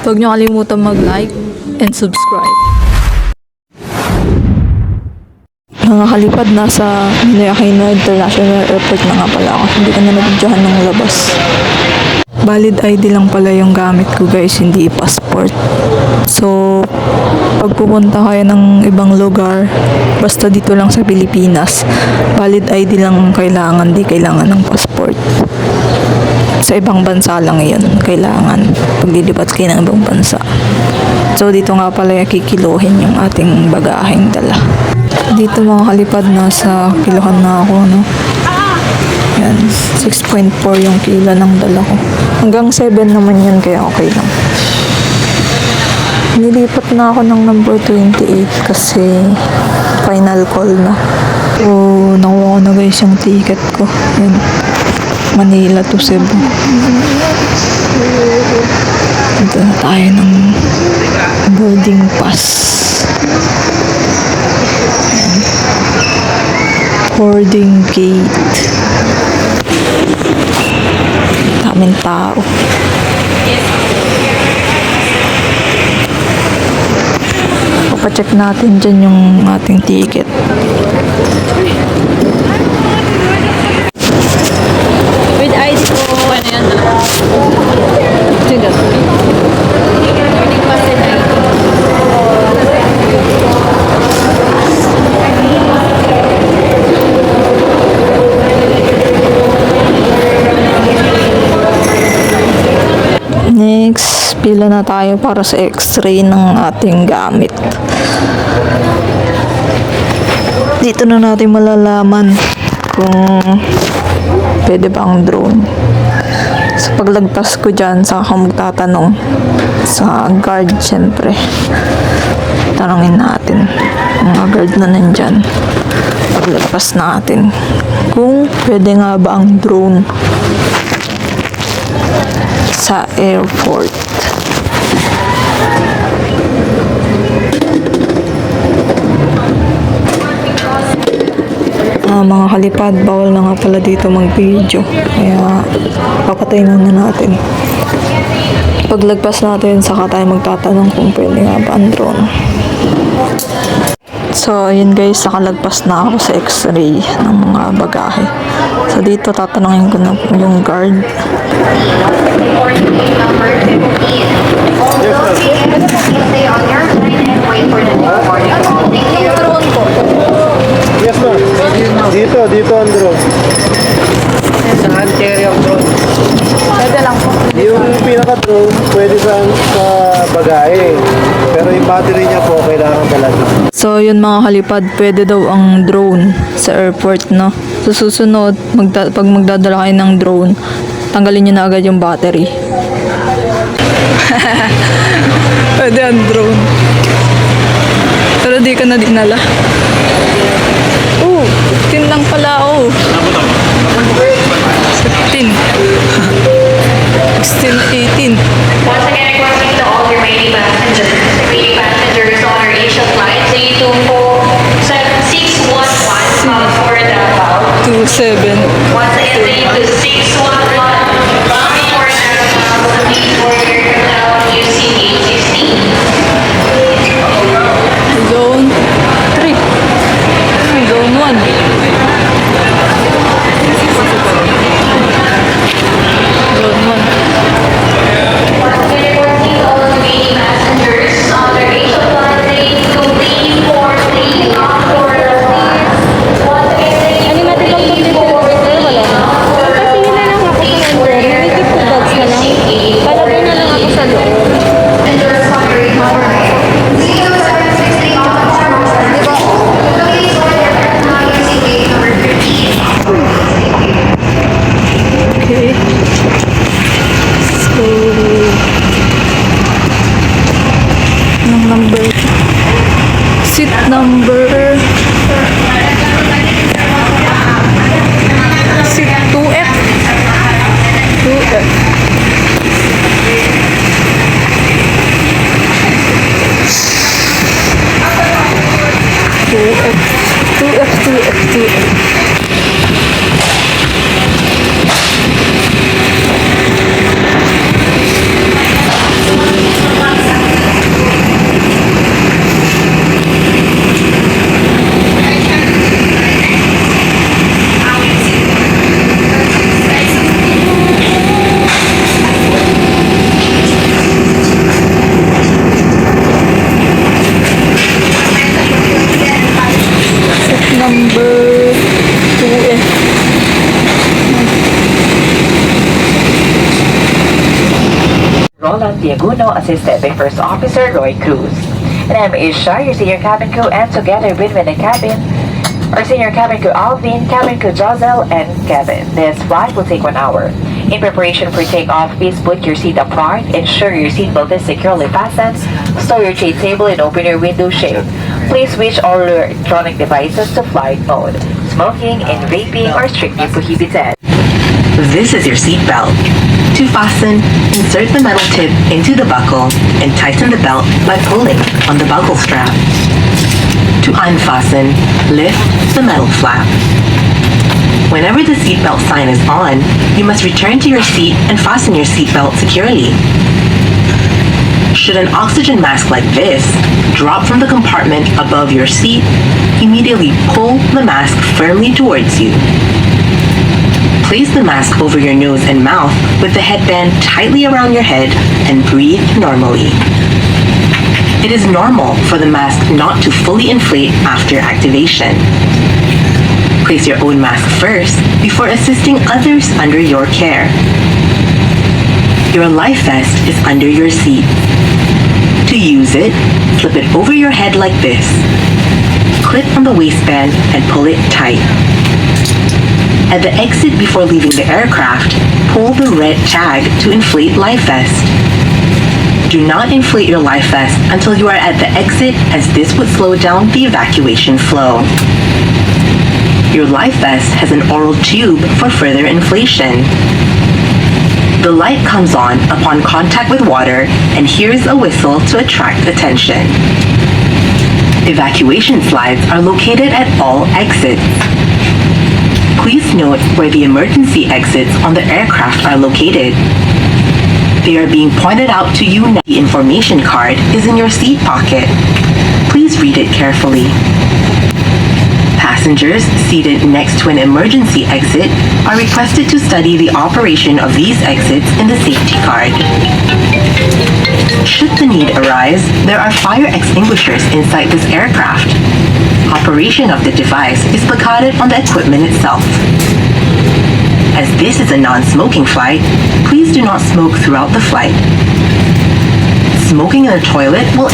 Huwag niyo kalimutan mag-like and subscribe. Mga kalipad, nasa Ninoy Aquino International Airport na nga pala ako. Hindi ko na nabidyohan ng labas. Valid ID lang pala yung gamit ko guys, hindi passport. So, pag pupunta kayo ng ibang lugar, basta dito lang sa Pilipinas, valid ID lang ang kailangan, di kailangan ng passport. Sa ibang bansa lang yun, kailangan pag lilipat kayo ng ibang bansa. So, dito nga pala kikiluhin yung ating bagaheng dala. Dito mga kalipad, nasa kilohan na ako, no? Yan, 6.4 yung kilo ng dala ko. Hanggang 7 naman yan, kaya okay lang. Nilipat na ako ng number 28 kasi final call na. So, nakuha ko na guys yung ticket ko. Yan, Manila to Cebu. Ito na tayo ng boarding pass. Boarding gate. Daming tao. Papacheck natin dyan yung ating ticket. With ID po. Ano yan? Sige. Boarding pass and ID. Next, pila na tayo para sa x-ray ng ating gamit. Dito na natin malalaman kung pwede ba ang drone. Sa paglagpas ko dyan, saka ka magtatanong sa guard, syempre. Tanongin natin ang mga guard na nandyan. Paglagpas natin kung pwede nga ba ang drone sa airport. Mga kalipad, bawal na nga pala dito mag-video, kaya papatay na natin. Paglagpas natin, saka tayo magtatanong kung pwede nga ba ang drone. So, yun guys, nakalagpas na ako sa x-ray ng mga bagahe. So, dito tatanungin ko na yung guard. Yes ma'am. Dito ang drone. Saan carry ang drone? Pwede lang po. Yung pinaka-drone, pwede sa bagahe. Pero yung battery niya po, kailangan talaga. So, yun mga kalipad, pwede daw ang drone sa airport, no? So, susunod, pag magdadala kayo ng drone, tanggalin nyo na agad yung battery. Pwede ang drone. Pero di ka na dinala. Oh, 15 lang pala, oh. 15. 16, 18. Once again, requesting to all remaining passengers on our Asia flight, 611 for the 27. once again, 611 bounding for the UC 816. Zone 3. Zone 1. Zone 1. Once again, requesting to all remaining passengers on our Asia flight, 324 on for the once again, 324 Roland Diaguno, assisted by First Officer Roy Cruz. And I'm Isha, your senior cabin crew, and together with me in the cabin, our senior cabin crew Alvin, cabin crew Josel, and Kevin. This flight will take 1 hour. In preparation for takeoff, please put your seat upright, ensure your seatbelt is securely fastened, store your tray table, and open your window shade. Please switch all your electronic devices to flight mode. Smoking and vaping are strictly prohibited. This is your seatbelt. To fasten, insert the metal tip into the buckle and tighten the belt by pulling on the buckle strap. To unfasten, lift the metal flap. Whenever the seatbelt sign is on, you must return to your seat and fasten your seatbelt securely. Should an oxygen mask like this drop from the compartment above your seat, immediately pull the mask firmly towards you. Place the mask over your nose and mouth with the headband tightly around your head and breathe normally. It is normal for the mask not to fully inflate after activation. Place your own mask first before assisting others under your care. Your life vest is under your seat. To use it, slip it over your head like this. Clip on the waistband and pull it tight. At the exit before leaving the aircraft, pull the red tag to inflate life vest. Do not inflate your life vest until you are at the exit, as this would slow down the evacuation flow. Your life vest has an oral tube for further inflation. The light comes on upon contact with water, and here's a whistle to attract attention. Evacuation slides are located at all exits. Please note where the emergency exits on the aircraft are located. They are being pointed out to you now. The information card is in your seat pocket. Please read it carefully. Passengers seated next to an emergency exit are requested to study the operation of these exits in the safety card. Should the need arise, there are fire extinguishers inside this aircraft. Operation of the device is placarded on the equipment itself. As this is a non-smoking flight, please do not smoke throughout the flight. Smoking in the toilet will